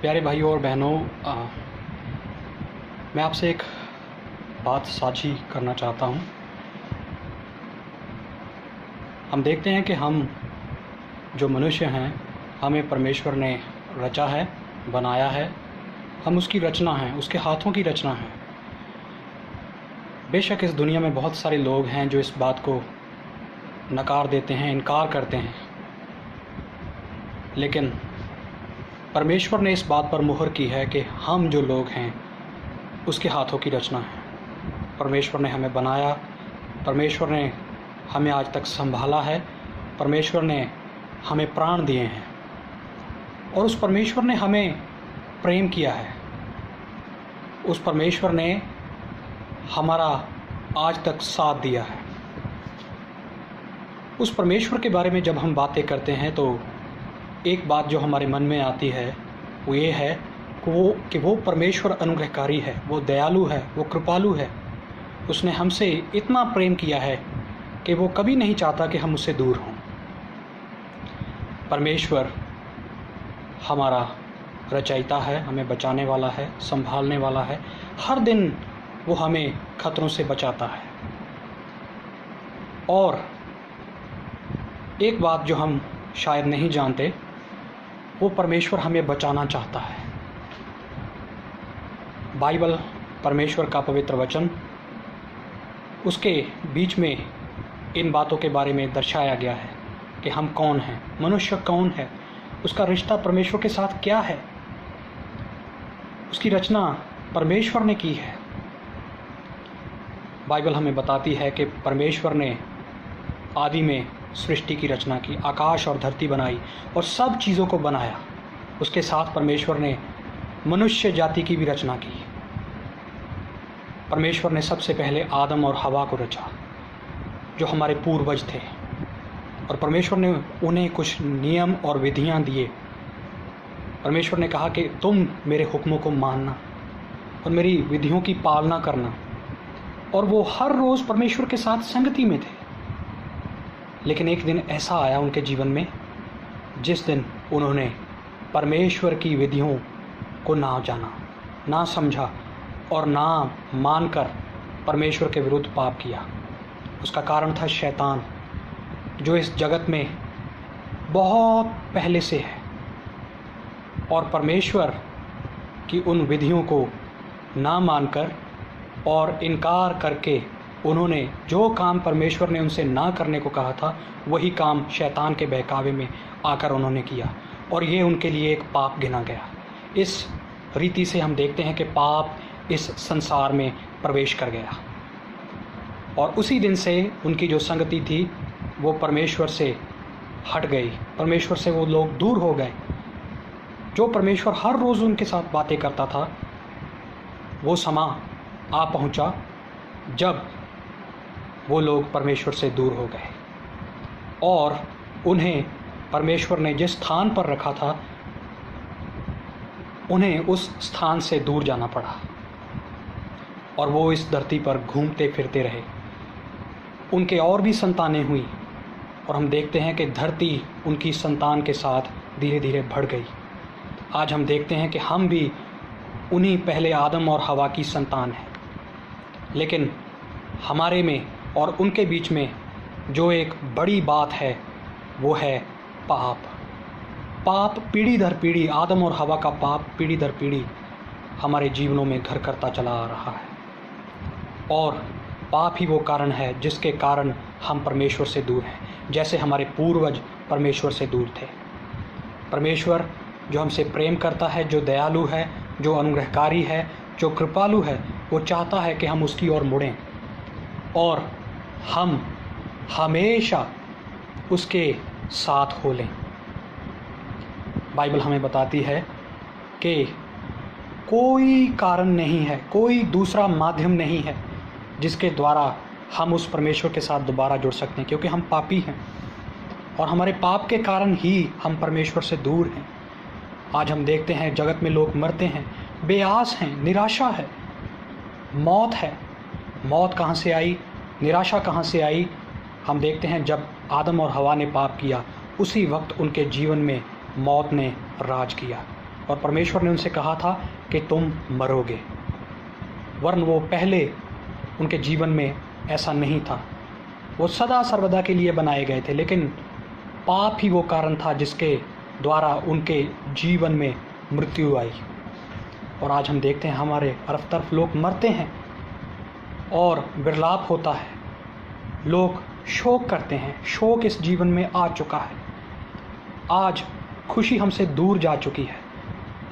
प्यारे भाइयों और बहनों, मैं आपसे एक बात साझी करना चाहता हूँ। हम देखते हैं कि हम जो मनुष्य हैं, हमें परमेश्वर ने रचा है, बनाया है। हम उसकी रचना हैं, उसके हाथों की रचना हैं। बेशक इस दुनिया में बहुत सारे लोग हैं जो इस बात को नकार देते हैं, इनकार करते हैं, लेकिन परमेश्वर ने इस बात पर मुहर की है कि हम जो लोग हैं उसके हाथों की रचना है। परमेश्वर ने हमें बनाया, परमेश्वर ने हमें आज तक संभाला है, परमेश्वर ने हमें प्राण दिए हैं और उस परमेश्वर ने हमें प्रेम किया है। उस परमेश्वर ने हमारा आज तक साथ दिया है। उस परमेश्वर के बारे में जब हम बातें करते हैं तो एक बात जो हमारे मन में आती है वो ये है कि वो परमेश्वर अनुग्रहकारी है, वो दयालु है, वो कृपालु है। उसने हमसे इतना प्रेम किया है कि वो कभी नहीं चाहता कि हम उससे दूर हों। परमेश्वर हमारा रचयिता है, हमें बचाने वाला है, संभालने वाला है। हर दिन वो हमें खतरों से बचाता है। और एक बात जो हम शायद नहीं जानते, वो परमेश्वर हमें बचाना चाहता है। बाइबल, परमेश्वर का पवित्र वचन, उसके बीच में इन बातों के बारे में दर्शाया गया है कि हम कौन हैं, मनुष्य कौन है, उसका रिश्ता परमेश्वर के साथ क्या है। उसकी रचना परमेश्वर ने की है। बाइबल हमें बताती है कि परमेश्वर ने आदि में सृष्टि की रचना की, आकाश और धरती बनाई और सब चीज़ों को बनाया। उसके साथ परमेश्वर ने मनुष्य जाति की भी रचना की। परमेश्वर ने सबसे पहले आदम और हवा को रचा, जो हमारे पूर्वज थे, और परमेश्वर ने उन्हें कुछ नियम और विधियां दिए। परमेश्वर ने कहा कि तुम मेरे हुक्मों को मानना और मेरी विधियों की पालना करना, और वो हर रोज़ परमेश्वर के साथ संगति में थे। लेकिन एक दिन ऐसा आया उनके जीवन में जिस दिन उन्होंने परमेश्वर की विधियों को ना जाना, ना समझा और ना मानकर परमेश्वर के विरुद्ध पाप किया। उसका कारण था शैतान, जो इस जगत में बहुत पहले से है, और परमेश्वर की उन विधियों को ना मानकर और इनकार करके उन्होंने जो काम परमेश्वर ने उनसे ना करने को कहा था, वही काम शैतान के बहकावे में आकर उन्होंने किया, और ये उनके लिए एक पाप गिना गया। इस रीति से हम देखते हैं कि पाप इस संसार में प्रवेश कर गया, और उसी दिन से उनकी जो संगति थी वो परमेश्वर से हट गई। परमेश्वर से वो लोग दूर हो गए। जो परमेश्वर हर रोज़ उनके साथ बातें करता था, वो समा आ पहुंचा जब वो लोग परमेश्वर से दूर हो गए, और उन्हें परमेश्वर ने जिस स्थान पर रखा था, उन्हें उस स्थान से दूर जाना पड़ा, और वो इस धरती पर घूमते फिरते रहे। उनके और भी संतानें हुई, और हम देखते हैं कि धरती उनकी संतान के साथ धीरे धीरे बढ़ गई। आज हम देखते हैं कि हम भी उन्हीं पहले आदम और हवा की संतान हैं, लेकिन हमारे में और उनके बीच में जो एक बड़ी बात है वो है पाप। पाप पीढ़ी दर पीढ़ी, आदम और हवा का पाप पीढ़ी दर पीढ़ी हमारे जीवनों में घर करता चला आ रहा है, और पाप ही वो कारण है जिसके कारण हम परमेश्वर से दूर हैं, जैसे हमारे पूर्वज परमेश्वर से दूर थे। परमेश्वर जो हमसे प्रेम करता है, जो दयालु है, जो अनुग्रहकारी है, जो कृपालु है, वो चाहता है कि हम उसकी ओर मुड़ें और हम हमेशा उसके साथ हो लें। बाइबल हमें बताती है कि कोई कारण नहीं है, कोई दूसरा माध्यम नहीं है जिसके द्वारा हम उस परमेश्वर के साथ दोबारा जुड़ सकते हैं, क्योंकि हम पापी हैं और हमारे पाप के कारण ही हम परमेश्वर से दूर हैं। आज हम देखते हैं जगत में लोग मरते हैं, बेआस हैं, निराशा है, मौत है। मौत कहाँ से आई, निराशा कहाँ से आई? हम देखते हैं जब आदम और हवा ने पाप किया, उसी वक्त उनके जीवन में मौत ने राज किया, और परमेश्वर ने उनसे कहा था कि तुम मरोगे, वरन वो पहले उनके जीवन में ऐसा नहीं था। वो सदा सर्वदा के लिए बनाए गए थे, लेकिन पाप ही वो कारण था जिसके द्वारा उनके जीवन में मृत्यु आई। और आज हम देखते हैं हमारे तरफ तरफ लोग मरते हैं और विरलाप होता है, लोग शोक करते हैं। शोक इस जीवन में आ चुका है। आज खुशी हमसे दूर जा चुकी है।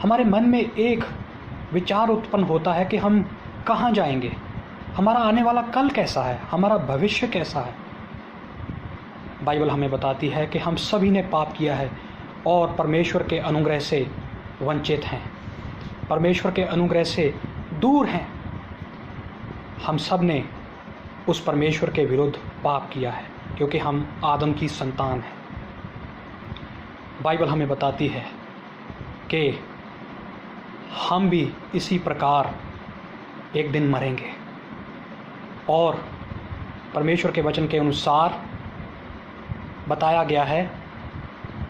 हमारे मन में एक विचार उत्पन्न होता है कि हम कहाँ जाएंगे, हमारा आने वाला कल कैसा है, हमारा भविष्य कैसा है। बाइबल हमें बताती है कि हम सभी ने पाप किया है और परमेश्वर के अनुग्रह से वंचित हैं, परमेश्वर के अनुग्रह से दूर हैं। हम सब ने उस परमेश्वर के विरुद्ध पाप किया है, क्योंकि हम आदम की संतान हैं। बाइबल हमें बताती है कि हम भी इसी प्रकार एक दिन मरेंगे, और परमेश्वर के वचन के अनुसार बताया गया है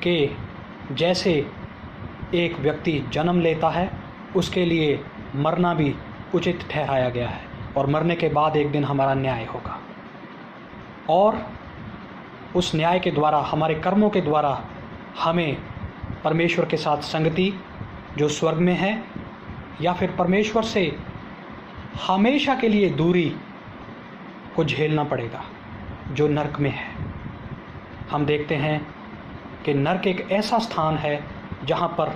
कि जैसे एक व्यक्ति जन्म लेता है, उसके लिए मरना भी उचित ठहराया गया है, और मरने के बाद एक दिन हमारा न्याय होगा। और उस न्याय के द्वारा, हमारे कर्मों के द्वारा हमें परमेश्वर के साथ संगति जो स्वर्ग में है, या फिर परमेश्वर से हमेशा के लिए दूरी को झेलना पड़ेगा जो नरक में है। हम देखते हैं कि नरक एक ऐसा स्थान है जहाँ पर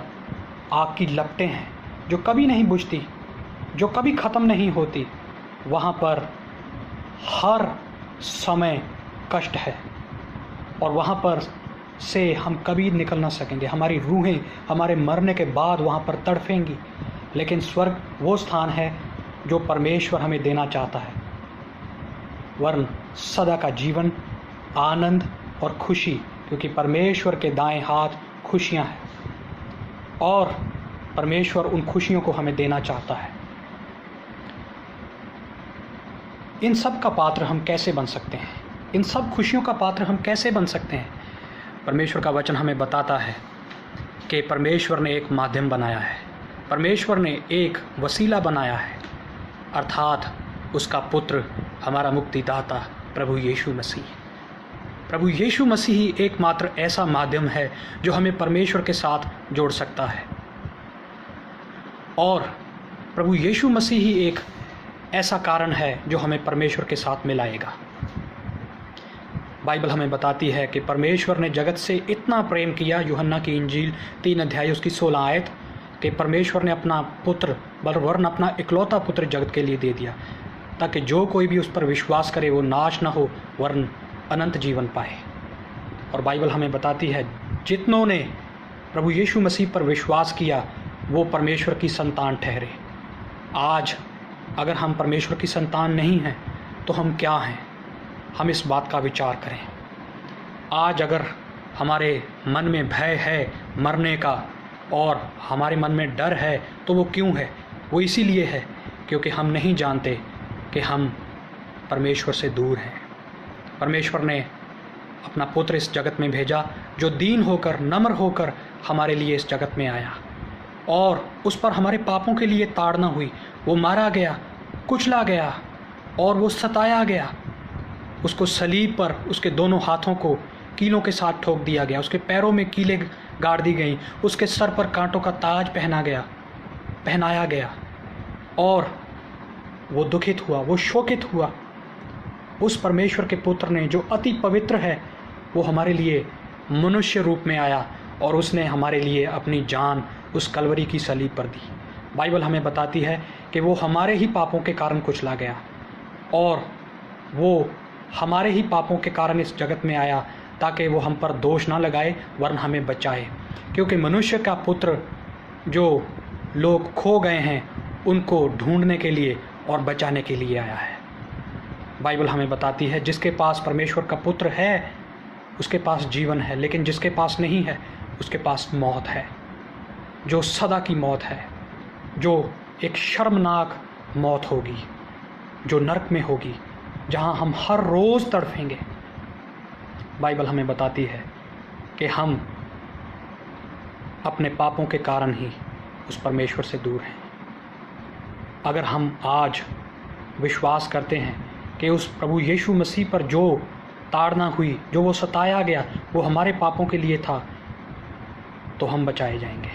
आग की लपटें हैं जो कभी नहीं बुझती, जो कभी ख़त्म नहीं होती। वहाँ पर हर समय कष्ट है, और वहाँ पर से हम कभी निकल ना सकेंगे। हमारी रूहें हमारे मरने के बाद वहाँ पर तड़फेंगी। लेकिन स्वर्ग वो स्थान है जो परमेश्वर हमें देना चाहता है, वरन सदा का जीवन, आनंद और खुशी, क्योंकि परमेश्वर के दाएं हाथ खुशियाँ हैं, और परमेश्वर उन खुशियों को हमें देना चाहता है। इन सब का पात्र हम कैसे बन सकते हैं? इन सब खुशियों का पात्र हम कैसे बन सकते हैं? परमेश्वर का वचन हमें बताता है कि परमेश्वर ने एक माध्यम बनाया है, परमेश्वर ने एक वसीला बनाया है, अर्थात उसका पुत्र, हमारा मुक्तिदाता प्रभु यीशु मसीह। प्रभु यीशु मसीह ही एकमात्र ऐसा माध्यम है जो हमें परमेश्वर के साथ जोड़ सकता है, और प्रभु यीशु मसीह ही एक ऐसा कारण है जो हमें परमेश्वर के साथ मिलाएगा। बाइबल हमें बताती है कि परमेश्वर ने जगत से इतना प्रेम किया, यूहन्ना की इंजील 3 अध्याय उसकी 16 आयत, कि परमेश्वर ने अपना पुत्र, वरन अपना इकलौता पुत्र जगत के लिए दे दिया, ताकि जो कोई भी उस पर विश्वास करे वो नाश न हो, वरन अनंत जीवन पाए। और बाइबल हमें बताती है जितनों ने प्रभु यीशु मसीह पर विश्वास किया वो परमेश्वर की संतान ठहरे। आज अगर हम परमेश्वर की संतान नहीं हैं तो हम क्या हैं? हम इस बात का विचार करें। आज अगर हमारे मन में भय है मरने का, और हमारे मन में डर है, तो वो क्यों है? वो इसीलिए है क्योंकि हम नहीं जानते कि हम परमेश्वर से दूर हैं। परमेश्वर ने अपना पुत्र इस जगत में भेजा, जो दीन होकर, नम्र होकर हमारे लिए इस जगत में आया, और उस पर हमारे पापों के लिए ताड़ना हुई। वो मारा गया, कुचला गया, और वो सताया गया। उसको सलीब पर उसके दोनों हाथों को कीलों के साथ ठोक दिया गया, उसके पैरों में कीलें गाड़ दी गईं, उसके सर पर कांटों का ताज पहनाया गया, और वो दुखित हुआ, वो शोकित हुआ। उस परमेश्वर के पुत्र ने, जो अति पवित्र है, वो हमारे लिए मनुष्य रूप में आया, और उसने हमारे लिए अपनी जान उस कलवरी की सलीब पर दी। बाइबल हमें बताती है कि वो हमारे ही पापों के कारण कुचला गया, और वो हमारे ही पापों के कारण इस जगत में आया, ताकि वो हम पर दोष ना लगाए, वरन हमें बचाए। क्योंकि मनुष्य का पुत्र, जो लोग खो गए हैं, उनको ढूंढने के लिए और बचाने के लिए आया है। बाइबल हमें बताती है जिसके पास परमेश्वर का पुत्र है उसके पास जीवन है, लेकिन जिसके पास नहीं है उसके पास मौत है, जो सदा की मौत है, जो एक शर्मनाक मौत होगी, जो नरक में होगी, जहां हम हर रोज़ तड़फेंगे। बाइबल हमें बताती है कि हम अपने पापों के कारण ही उस परमेश्वर से दूर हैं। अगर हम आज विश्वास करते हैं कि उस प्रभु यीशु मसीह पर जो ताड़ना हुई, जो वो सताया गया, वो हमारे पापों के लिए था, तो हम बचाए जाएंगे।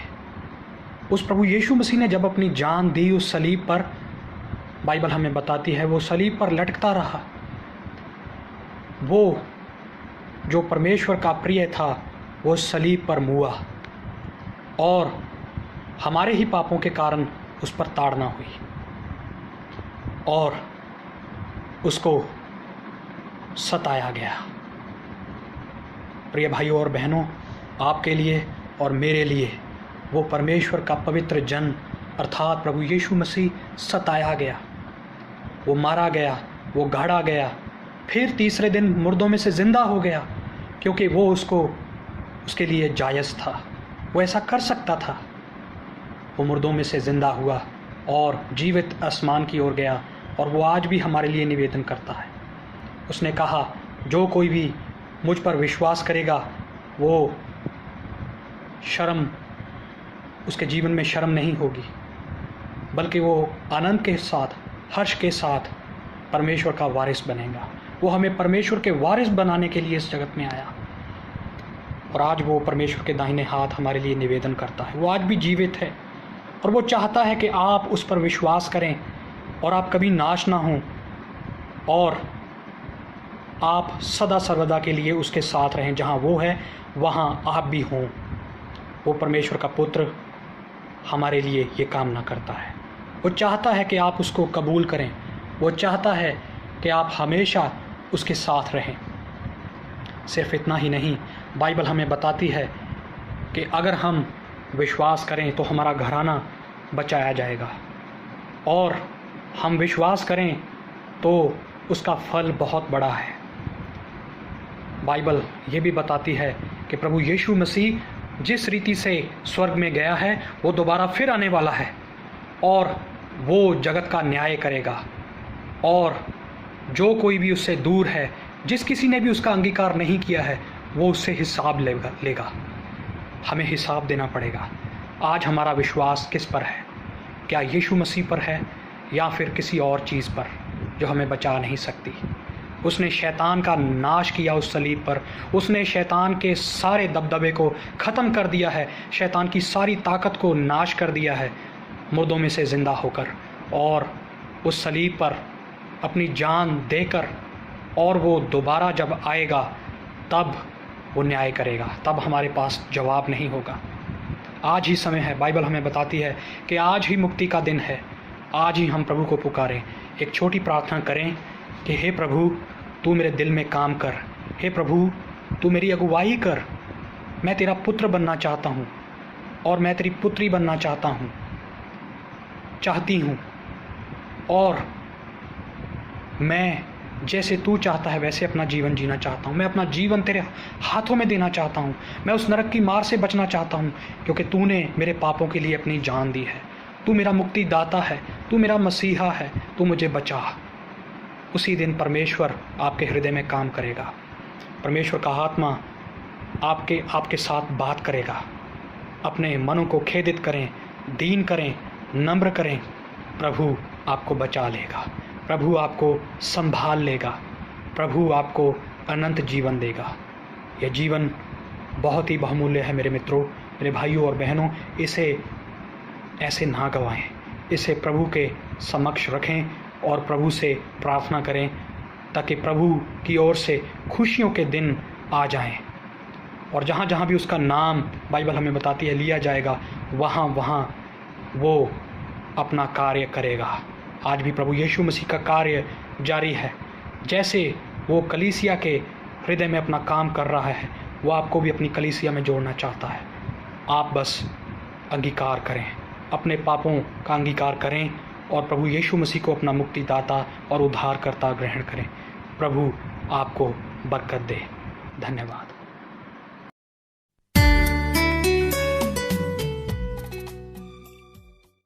उस प्रभु यीशु मसीह ने जब अपनी जान दी उस सलीब पर, बाइबल हमें बताती है वो सलीब पर लटकता रहा। वो जो परमेश्वर का प्रिय था वो सलीब पर मुआ और हमारे ही पापों के कारण उस पर ताड़ना हुई और उसको सताया गया। प्रिय भाइयों और बहनों, आपके लिए और मेरे लिए वो परमेश्वर का पवित्र जन अर्थात प्रभु यीशु मसीह सताया गया, वो मारा गया, वो गाड़ा गया, फिर तीसरे दिन मुर्दों में से ज़िंदा हो गया, क्योंकि वो उसके लिए जायज़ था, वो ऐसा कर सकता था। वो मुर्दों में से ज़िंदा हुआ और जीवित आसमान की ओर गया और वो आज भी हमारे लिए निवेदन करता है। उसने कहा, जो कोई भी मुझ पर विश्वास करेगा वो उसके जीवन में शर्म नहीं होगी, बल्कि वो आनंद के साथ, हर्ष के साथ परमेश्वर का वारिस बनेगा। वो हमें परमेश्वर के वारिस बनाने के लिए इस जगत में आया और आज वो परमेश्वर के दाहिने हाथ हमारे लिए निवेदन करता है। वो आज भी जीवित है और वो चाहता है कि आप उस पर विश्वास करें और आप कभी नाश ना हों और आप सदा सर्वदा के लिए उसके साथ रहें। जहाँ वो है वहाँ आप भी हों। वो परमेश्वर का पुत्र हमारे लिए ये कामना करता है। वो चाहता है कि आप उसको कबूल करें। वो चाहता है कि आप हमेशा उसके साथ रहें। सिर्फ इतना ही नहीं, बाइबल हमें बताती है कि अगर हम विश्वास करें तो हमारा घराना बचाया जाएगा और हम विश्वास करें तो उसका फल बहुत बड़ा है। बाइबल ये भी बताती है कि प्रभु यीशु मसीह जिस रीति से स्वर्ग में गया है वो दोबारा फिर आने वाला है और वो जगत का न्याय करेगा और जो कोई भी उससे दूर है, जिस किसी ने भी उसका अंगीकार नहीं किया है, वो उससे हिसाब लेगा। हमें हिसाब देना पड़ेगा। आज हमारा विश्वास किस पर है? क्या यीशु मसीह पर है या फिर किसी और चीज़ पर जो हमें बचा नहीं सकती? उसने शैतान का नाश किया उस सलीब पर। उसने शैतान के सारे दबदबे को ख़त्म कर दिया है, शैतान की सारी ताकत को नाश कर दिया है मुर्दों में से ज़िंदा होकर, और उस सलीब पर अपनी जान देकर, और वो दोबारा जब आएगा तब वो न्याय करेगा। तब हमारे पास जवाब नहीं होगा। आज ही समय है। बाइबल हमें बताती है कि आज ही मुक्ति का दिन है। आज ही हम प्रभु को पुकारें, एक छोटी प्रार्थना करें कि हे प्रभु, तू मेरे दिल में काम कर। हे प्रभु, तू मेरी अगुवाई कर। मैं तेरा पुत्र बनना चाहता हूँ और मैं तेरी पुत्री बनना चाहती हूँ और मैं जैसे तू चाहता है वैसे अपना जीवन जीना चाहता हूँ। मैं अपना जीवन तेरे हाथों में देना चाहता हूँ। मैं उस नरक की मार से बचना चाहता हूँ, क्योंकि तूने मेरे पापों के लिए अपनी जान दी है। तू मेरा मुक्तिदाता है, तू मेरा मसीहा है, तू मुझे बचा। उसी दिन परमेश्वर आपके हृदय में काम करेगा। परमेश्वर का आत्मा आपके साथ बात करेगा। अपने मनों को खेदित करें, दीन करें, नम्र करें। प्रभु आपको बचा लेगा, प्रभु आपको संभाल लेगा, प्रभु आपको अनंत जीवन देगा। यह जीवन बहुत ही बहुमूल्य है मेरे मित्रों, मेरे भाइयों और बहनों। इसे ऐसे ना गंवाएं। इसे प्रभु के समक्ष रखें और प्रभु से प्रार्थना करें, ताकि प्रभु की ओर से खुशियों के दिन आ जाएं। और जहाँ जहाँ भी उसका नाम, बाइबल हमें बताती है, लिया जाएगा, वहाँ वहाँ वो अपना कार्य करेगा। आज भी प्रभु यीशु मसीह का कार्य जारी है। जैसे वो कलीसिया के हृदय में अपना काम कर रहा है, वो आपको भी अपनी कलीसिया में जोड़ना चाहता है। आप बस अंगीकार करें, अपने पापों का अंगीकार करें और प्रभु यीशु मसीह को अपना मुक्तिदाता और उद्धारकर्ता ग्रहण करें। प्रभु आपको बरकत दे। धन्यवाद।